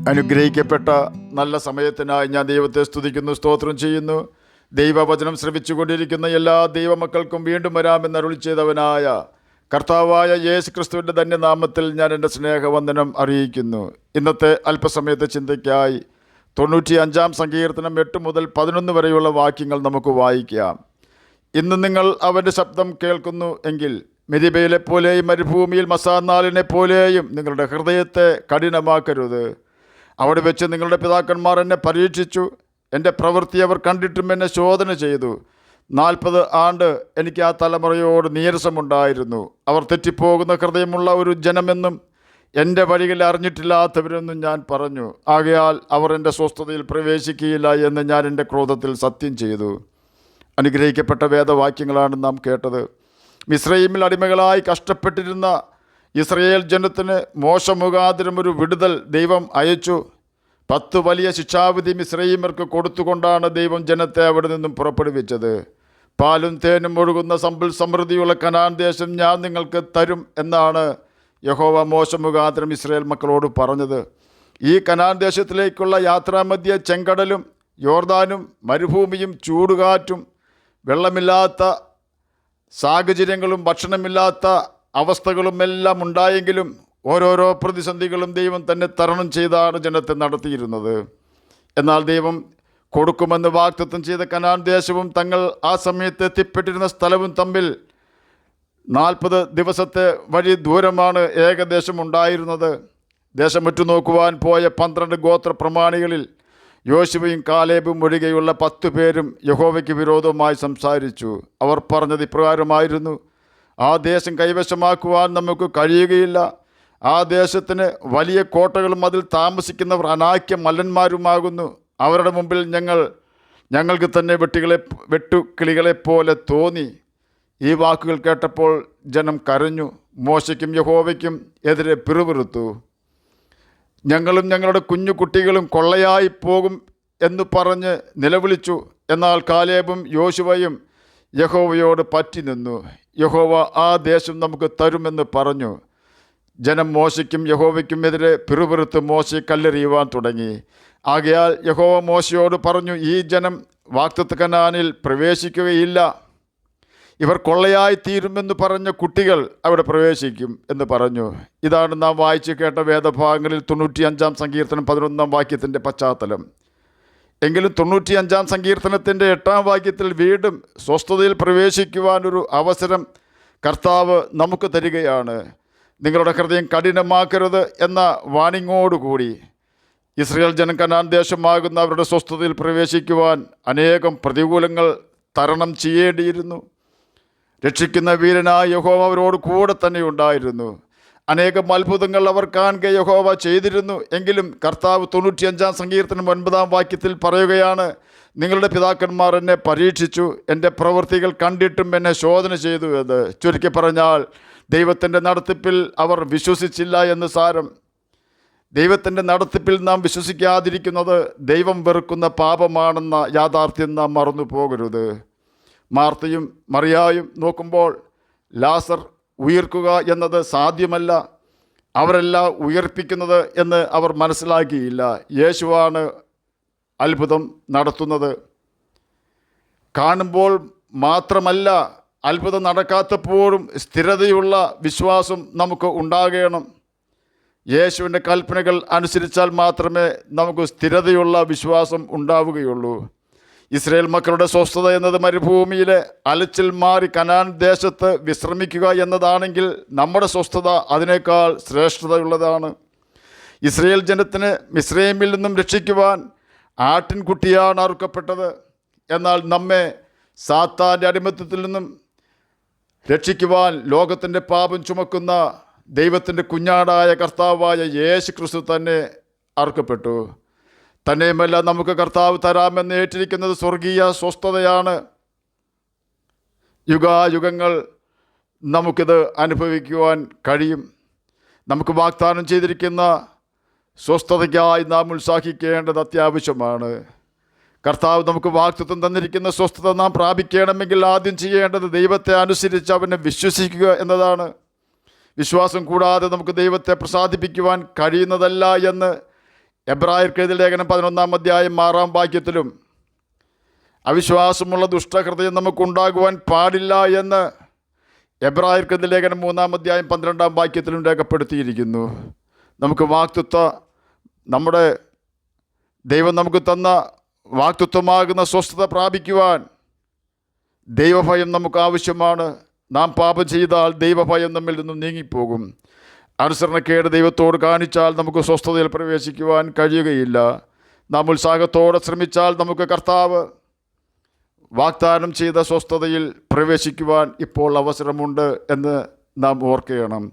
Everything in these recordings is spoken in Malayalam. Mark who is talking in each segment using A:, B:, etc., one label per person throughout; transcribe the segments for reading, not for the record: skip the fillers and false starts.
A: അനുഗ്രഹിക്കപ്പെട്ട നല്ല സമയത്തിനായി ഞാൻ ദൈവത്തെ സ്തുതിക്കുന്നു, സ്തോത്രം ചെയ്യുന്നു. ദൈവവചനം ശ്രവിച്ചുകൊണ്ടിരിക്കുന്ന എല്ലാ ദൈവമക്കൾക്കും വീണ്ടും വരാമെന്ന് അരുളി ചെയ്തവനായ കർത്താവായ യേശു ക്രിസ്തുവിൻ്റെ ധന്യനാമത്തിൽ ഞാൻ എൻ്റെ സ്നേഹവന്ദനം അറിയിക്കുന്നു. ഇന്നത്തെ അല്പസമയത്തെ ചിന്തയ്ക്കായി 95-ാം സങ്കീർത്തനം 8 മുതൽ 11 വരെയുള്ള വാക്യങ്ങൾ നമുക്ക് വായിക്കാം. ഇന്ന് നിങ്ങൾ അവൻ്റെ ശബ്ദം കേൾക്കുന്നു എങ്കിൽ മെരിബയിലെ പോലെയും മരുഭൂമിയിൽ മസാനാലിനെ പോലെയും നിങ്ങളുടെ ഹൃദയത്തെ കഠിനമാക്കരുത്. അവിടെ വെച്ച് നിങ്ങളുടെ പിതാക്കന്മാർ എന്നെ പരീക്ഷിച്ചു, എൻ്റെ പ്രവൃത്തി അവർ കണ്ടിട്ടും എന്നെ ശോധന ചെയ്തു. 40 ആണ്ട് എനിക്ക് ആ തലമുറയോട് നീരസമുണ്ടായിരുന്നു. അവർ തെറ്റിപ്പോകുന്ന ഹൃദയമുള്ള ഒരു ജനമെന്നും എൻ്റെ വഴികൾ അറിഞ്ഞിട്ടില്ലാത്തവരെന്നും ഞാൻ പറഞ്ഞു. ആകയാൽ അവർ എൻ്റെ സ്വസ്ഥതയിൽ പ്രവേശിക്കുകയില്ല എന്ന് ഞാൻ എൻ്റെ ക്രോധത്തിൽ സത്യം ചെയ്തു. അനുഗ്രഹിക്കപ്പെട്ട വേദവാക്യങ്ങളാണ് നാം കേട്ടത്. മിസ്രയീമിൽ അടിമകളായി കഷ്ടപ്പെട്ടിരുന്ന ഇസ്രയേൽ ജനത്തിന് മോശ മുഖാന്തരം ഒരു വിടുതൽ ദൈവം അയച്ചു. 10 വലിയ ശിക്ഷാവിധി മിസ്രയീമർക്ക് കൊടുത്തുകൊണ്ടാണ് ദൈവം ജനത്തെ അവിടെ നിന്നും പുറപ്പെടുവിച്ചത്. പാലും തേനും ഒഴുകുന്ന സമ്പൽ സമൃദ്ധിയുള്ള കനാൻ ദേശം ഞാൻ നിങ്ങൾക്ക് തരും എന്നാണ് യഹോവ മോശ മുഖാന്തരം ഇസ്രയേൽ മക്കളോട് പറഞ്ഞത്. ഈ കനാൻ ദേശത്തിലേക്കുള്ള യാത്രാമധ്യേ ചെങ്കടലും യോർദാനും മരുഭൂമിയും ചൂടുകാറ്റും വെള്ളമില്ലാത്ത സാഹചര്യങ്ങളും ഭക്ഷണമില്ലാത്ത അവസ്ഥകളും എല്ലാം ഉണ്ടായെങ്കിലും ഓരോരോ പ്രതിസന്ധികളും ദൈവം തന്നെ തരണം ചെയ്താണ് ജനത്തെ നടത്തിയിരുന്നത്. എന്നാൽ ദൈവം കൊടുക്കുമെന്ന് വാഗ്ദത്തം ചെയ്ത കനാൻ ദേശവും തങ്ങൾ ആ സമയത്ത് എത്തിപ്പെട്ടിരുന്ന സ്ഥലവും തമ്മിൽ 40 ദിവസത്തെ വഴി ദൂരമാണ് ഏകദേശം ഉണ്ടായിരുന്നത്. ദേശം ഉറ്റുനോക്കുവാൻ പോയ 12 ഗോത്ര പ്രമാണികളിൽ യോശുവയും കാലേബും ഒഴികെയുള്ള 10 പേരും യഹോവയ്ക്ക് വിരോധമായി സംസാരിച്ചു. അവർ പറഞ്ഞത് ഇപ്രകാരമായിരുന്നു: ആ ദേശം കൈവശമാക്കുവാൻ നമുക്ക് കഴിയുകയില്ല. ആ ദേശത്തിന് വലിയ കോട്ടകളും അതിൽ താമസിക്കുന്നവർ അനാക്യ മല്ലന്മാരുമാകുന്നു. അവരുടെ മുമ്പിൽ ഞങ്ങൾക്ക് തന്നെ വെട്ടുക്കിളികളെപ്പോലെ തോന്നി. ഈ വാക്കുകൾ കേട്ടപ്പോൾ ജനം കരഞ്ഞു, മോശയ്ക്കും യഹോവയ്ക്കും എതിരെ പിറുപിറുത്തു. ഞങ്ങളും ഞങ്ങളുടെ കുഞ്ഞു കുട്ടികളും കൊള്ളയായി പോകും എന്ന് പറഞ്ഞ് നിലവിളിച്ചു. എന്നാൽ കാലേബും യോശുവയും യഹോവയോട് പറ്റി നിന്നു. യഹോവ ആ ദേശം നമുക്ക് തരുമെന്ന് പറഞ്ഞു. ജനം മോശയ്ക്കും യഹോവയ്ക്കും എതിരെ പിറുപിറുത്ത് മോശയെ കല്ലെറിയുവാൻ തുടങ്ങി. ആകയാൽ യഹോവ മോശയോട് പറഞ്ഞു, ഈ ജനം വാഗ്ദത്ത കനാനിൽ പ്രവേശിക്കുകയില്ല. ഇവർ കൊള്ളയായി തീരുമെന്ന് പറഞ്ഞ കുട്ടികൾ അവിടെ പ്രവേശിക്കും എന്ന് പറഞ്ഞു. ഇതാണ് നാം വായിച്ച് കേട്ട വേദഭാഗങ്ങളിൽ 95-ാം സങ്കീർത്തനം 11-ാം വാക്യത്തിൻ്റെ പശ്ചാത്തലം. എങ്കിലും 95-ാം സങ്കീർത്തനത്തിൻ്റെ 8-ാം വാക്യത്തിൽ വീണ്ടും സ്വസ്ഥതയിൽ പ്രവേശിക്കുവാനൊരു അവസരം കർത്താവ് നമുക്ക് തരികയാണ്. നിങ്ങളുടെ ഹൃദയം കഠിനമാക്കരുത് എന്ന വാണിങ്ങോടുകൂടി ഇസ്രയേൽ ജനം കനാൻ ദേശമാകുന്ന അവരുടെ സ്വസ്ഥതയിൽ പ്രവേശിക്കുവാൻ അനേകം പ്രതികൂലങ്ങൾ തരണം ചെയ്യേണ്ടിയിരുന്നു. രക്ഷിക്കുന്ന വീരനായ യഹോവ അവരോട് കൂടെ തന്നെ ഉണ്ടായിരുന്നു. അനേകം അത്ഭുതങ്ങൾ അവർ കാണുക യഹോവ ചെയ്തിരുന്നു. എങ്കിലും കർത്താവ് 95-ാം സങ്കീർത്തനം 9-ാം വാക്യത്തിൽ പറയുകയാണ്: നിങ്ങളുടെ പിതാക്കന്മാർ എന്നെ പരീക്ഷിച്ചു, എൻ്റെ പ്രവൃത്തികൾ കണ്ടിട്ടും എന്നെ ശോധന ചെയ്തു എന്ന്. ചുരുക്കി പറഞ്ഞാൽ ദൈവത്തിൻ്റെ നടത്തിപ്പിൽ അവർ വിശ്വസിച്ചില്ല എന്ന് സാരം. ദൈവത്തിൻ്റെ നടത്തിപ്പിൽ നാം വിശ്വസിക്കാതിരിക്കുന്നത് ദൈവം വെറുക്കുന്ന പാപമാണെന്ന യാഥാർത്ഥ്യം നാം മറന്നു പോകരുത്. മാർത്തയും മറിയായും നോക്കുമ്പോൾ ലാസർ ഉയർക്കുക എന്നത് സാധ്യമല്ല, അവരെല്ലാം ഉയർപ്പിക്കുന്നത് എന്ന് അവർ മനസ്സിലാക്കിയില്ല. യേശുവാണ് അത്ഭുതം നടത്തുന്നത്. കാണുമ്പോൾ മാത്രമല്ല, അത്ഭുതം നടക്കാത്തപ്പോഴും സ്ഥിരതയുള്ള വിശ്വാസം നമുക്ക് ഉണ്ടാകണം. യേശുവിൻ്റെ കൽപ്പനകൾ അനുസരിച്ചാൽ മാത്രമേ നമുക്ക് സ്ഥിരതയുള്ള വിശ്വാസം ഉണ്ടാവുകയുള്ളൂ. ഇസ്രയേൽ മക്കളുടെ സ്വസ്ഥത എന്നത് മരുഭൂമിയിലെ അലച്ചിൽ മാറി കനാൻ ദേശത്ത് വിശ്രമിക്കുക എന്നതാണെങ്കിൽ നമ്മുടെ സ്വസ്ഥത അതിനേക്കാൾ ശ്രേഷ്ഠതയുള്ളതാണ്. ഇസ്രയേൽ ജനത്തിന് മിസ്രയീമിൽ നിന്നും രക്ഷിക്കുവാൻ ആട്ടിൻകുട്ടിയാണ് അറുക്കപ്പെട്ടത്. എന്നാൽ നമ്മെ സാത്താൻ്റെ അടിമത്തത്തിൽ നിന്നും രക്ഷിക്കുവാൻ ലോകത്തിൻ്റെ പാപം ചുമക്കുന്ന ദൈവത്തിൻ്റെ കുഞ്ഞാടായ കർത്താവായ യേശു ക്രിസ്തു തന്നെ അറുക്കപ്പെട്ടു. തന്നെയുമല്ല, നമുക്ക് കർത്താവ് തരാമെന്ന് ഏറ്റിരിക്കുന്നത് സ്വർഗീയ സ്വസ്ഥതയാണ്. യുഗായുഗങ്ങൾ നമുക്കിത് അനുഭവിക്കുവാൻ കഴിയും. നമുക്ക് വാഗ്ദാനം ചെയ്തിരിക്കുന്ന സ്വസ്ഥതയ്ക്കായി നാം ഉത്സാഹിക്കേണ്ടത് അത്യാവശ്യമാണ്. കർത്താവ് നമുക്ക് വാഗ്ദത്തം തന്നിരിക്കുന്ന സ്വസ്ഥത നാം പ്രാപിക്കണമെങ്കിൽ ആദ്യം ചെയ്യേണ്ടത് ദൈവത്തെ അനുസരിച്ച് അവനെ വിശ്വസിക്കുക എന്നതാണ്. വിശ്വാസം കൂടാതെ നമുക്ക് ദൈവത്തെ പ്രസാദിപ്പിക്കുവാൻ കഴിയുന്നതല്ല എന്ന് എബ്രായർക്ക് എഴുതിയ ലേഖനം 11-ാം അധ്യായം 6-ാം വാക്യത്തിലും അവിശ്വാസമുള്ള ദുഷ്ടഹൃദയം നമുക്കുണ്ടാകുവാൻ പാടില്ല എന്ന് എബ്രായർക്ക് എഴുതിയ ലേഖനം 3-ാം അധ്യായം 12-ാം വാക്യത്തിലും രേഖപ്പെടുത്തിയിരിക്കുന്നു. നമുക്ക് നമ്മുടെ ദൈവം നമുക്ക് തന്ന വാക്തത്വമാകുന്ന സ്വസ്ഥത പ്രാപിക്കുവാൻ ദൈവഭയം നമുക്ക് ആവശ്യമാണ്. നാം പാപം ചെയ്താൽ ദൈവഭയം നമ്മിൽ നിന്നും നീങ്ങിപ്പോകും. അനുസരണക്കേട് ദൈവത്തോട് കാണിച്ചാൽ നമുക്ക് സ്വസ്ഥതയിൽ പ്രവേശിക്കുവാൻ കഴിയുകയില്ല. നാം ഉത്സാഹത്തോടെ ശ്രമിച്ചാൽ നമുക്ക് കർത്താവ് വാഗ്ദാനം ചെയ്ത സ്വസ്ഥതയിൽ പ്രവേശിക്കുവാൻ ഇപ്പോൾ അവസരമുണ്ട് എന്ന് നാം ഓർക്കണം.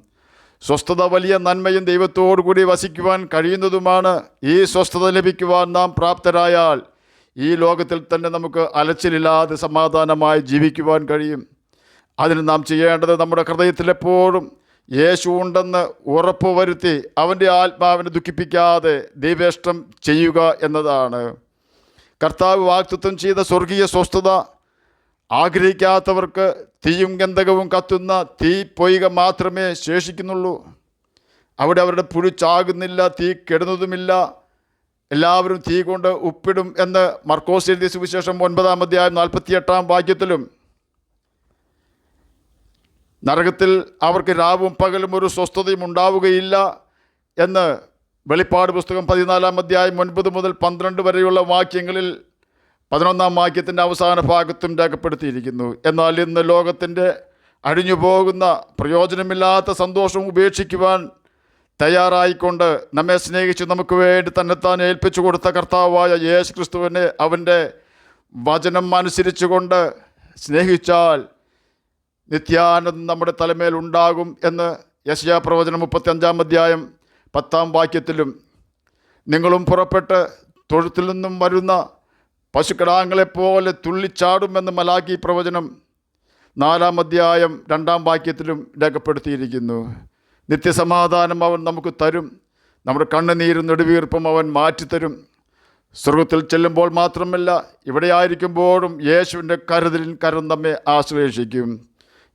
A: സ്വസ്ഥത വലിയ നന്മയും ദൈവത്തോടു കൂടി വസിക്കുവാൻ കഴിയുന്നതുമാണ്. ഈ സ്വസ്ഥത ലഭിക്കുവാൻ നാം പ്രാപ്തരായാൽ ഈ ലോകത്തിൽ തന്നെ നമുക്ക് അലച്ചിലില്ലാതെ സമാധാനമായി ജീവിക്കുവാൻ കഴിയും. അതിന് നാം ചെയ്യേണ്ടത് നമ്മുടെ ഹൃദയത്തിലെപ്പോഴും യേശു ഉണ്ടെന്ന് ഉറപ്പ് വരുത്തി അവൻ്റെ ആത്മാവിനെ ദുഃഖിപ്പിക്കാതെ ദൈവേഷ്ടം ചെയ്യുക എന്നതാണ്. കർത്താവ് വാഗ്ദത്തം ചെയ്ത സ്വർഗീയ സ്വസ്ഥത ആഗ്രഹിക്കാത്തവർക്ക് തീയും ഗന്ധകവും കത്തുന്ന തീ പൊയ്ക മാത്രമേ ശേഷിക്കുന്നുള്ളൂ. അവിടെ അവരുടെ പുഴു ചാകുന്നില്ല, തീ കെടുന്നതുമില്ല, എല്ലാവരും തീ കൊണ്ട് ഉപ്പിടും എന്ന് മർക്കോസ് എഴുതിയ സുവിശേഷം 9-ാം അധ്യായം 48-ാം വാക്യത്തിലും, നരകത്തിൽ അവർക്ക് രാവും പകലും ഒരു സ്വസ്ഥതയും ഉണ്ടാവുകയില്ല എന്ന് വെളിപ്പാട് പുസ്തകം 14-ാം അധ്യായം 9 മുതൽ 12 വരെയുള്ള വാക്യങ്ങളിൽ 11-ാം വാക്യത്തിൻ്റെ അവസാന ഭാഗത്തും രേഖപ്പെടുത്തിയിരിക്കുന്നു. എന്നാൽ ഇന്ന് ലോകത്തിൻ്റെ അഴിഞ്ഞുപോകുന്ന പ്രയോജനമില്ലാത്ത സന്തോഷം ഉപേക്ഷിക്കുവാൻ തയ്യാറായിക്കൊണ്ട് നമ്മെ സ്നേഹിച്ച് നമുക്ക് വേണ്ടി തന്നെത്താൻ ഏൽപ്പിച്ചു കൊടുത്ത കർത്താവായ യേശു ക്രിസ്തുവിനെ അവൻ്റെ വചനം അനുസരിച്ചുകൊണ്ട് സ്നേഹിച്ചാൽ നിത്യാനന്ദം നമ്മുടെ തലമേൽ ഉണ്ടാകും എന്ന് യെശയ്യാ പ്രവചനം 35-ാം അധ്യായം 10-ാം വാക്യത്തിലും, നിങ്ങളും പുറപ്പെട്ട് തൊഴുത്തിൽ നിന്നും വരുന്ന പശുക്കിടാങ്ങളെപ്പോലെ തുള്ളിച്ചാടുമെന്ന് മലാക്കി പ്രവചനം 4-ാം അധ്യായം 2-ാം വാക്യത്തിലും രേഖപ്പെടുത്തിയിരിക്കുന്നു. നിത്യസമാധാനം അവൻ നമുക്ക് തരും. നമ്മുടെ കണ്ണുനീരും നെടുവീർപ്പും അവൻ മാറ്റിത്തരും. സ്വർഗത്തിൽ ചെല്ലുമ്പോൾ മാത്രമല്ല, ഇവിടെ ആയിരിക്കുമ്പോഴും യേശുവിൻ്റെ കരം നമ്മെ ആശ്ലേഷിക്കും.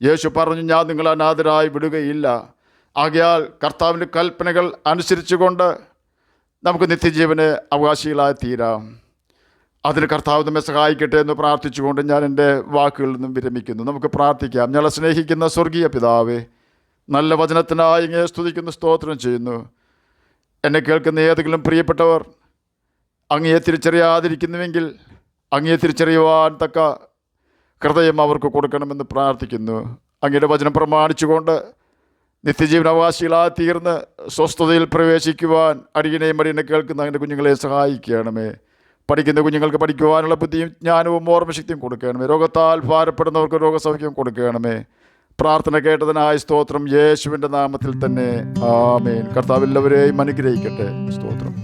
A: യേശു പറഞ്ഞു, ഞാൻ നിങ്ങളെ അനാഥരായി വിടുകയില്ല. ആകയാൽ കർത്താവിൻ്റെ കൽപ്പനകൾ അനുസരിച്ചുകൊണ്ട് നമുക്ക് നിത്യജീവന് അവകാശികളായി തീരാം. അതിന് കർത്താവ് നമ്മെ സഹായിക്കട്ടെ എന്ന് പ്രാർത്ഥിച്ചുകൊണ്ട് ഞാൻ എൻ്റെ വാക്കുകളിൽ നിന്നും വിരമിക്കുന്നു. നമുക്ക് പ്രാർത്ഥിക്കാം. ഞങ്ങളെ സ്നേഹിക്കുന്ന സ്വർഗീയ പിതാവേ, നല്ല വചനത്തിനായി ഇങ്ങനെ സ്തുതിക്കുന്നു, സ്തോത്രം ചെയ്യുന്നു. എന്നെ കേൾക്കുന്ന ഏതെങ്കിലും പ്രിയപ്പെട്ടവർ അങ്ങയെ തിരിച്ചറിയാതിരിക്കുന്നുവെങ്കിൽ അങ്ങയെ തിരിച്ചറിയുവാൻ തക്ക ഹൃദയം അവർക്ക് കൊടുക്കണമെന്ന് പ്രാർത്ഥിക്കുന്നു. അങ്ങയുടെ വചനം പ്രമാണിച്ചുകൊണ്ട് നിത്യജീവനാവകാശികളായി തീർന്ന് സ്വസ്ഥതയിൽ പ്രവേശിക്കുവാൻ അടിയനെയും അടിയനെ കേൾക്കുന്ന അങ്ങയുടെ കുഞ്ഞുങ്ങളെ സഹായിക്കണമേ. പഠിക്കുന്ന കുഞ്ഞുങ്ങൾക്ക് പഠിക്കുവാനുള്ള ബുദ്ധിയും ജ്ഞാനവും ഓർമ്മശക്തിയും കൊടുക്കണമേ. രോഗത്താൽ ഭാരപ്പെടുന്നവർക്ക് രോഗസൗഖ്യം കൊടുക്കണമേ. പ്രാർത്ഥന കേട്ടതിനായി സ്തോത്രം, യേശുവിൻ്റെ നാമത്തിൽ തന്നെ ആമേൻ. കർത്താവ് എല്ലാവരെയും അനുഗ്രഹിക്കട്ടെ. സ്തോത്രം.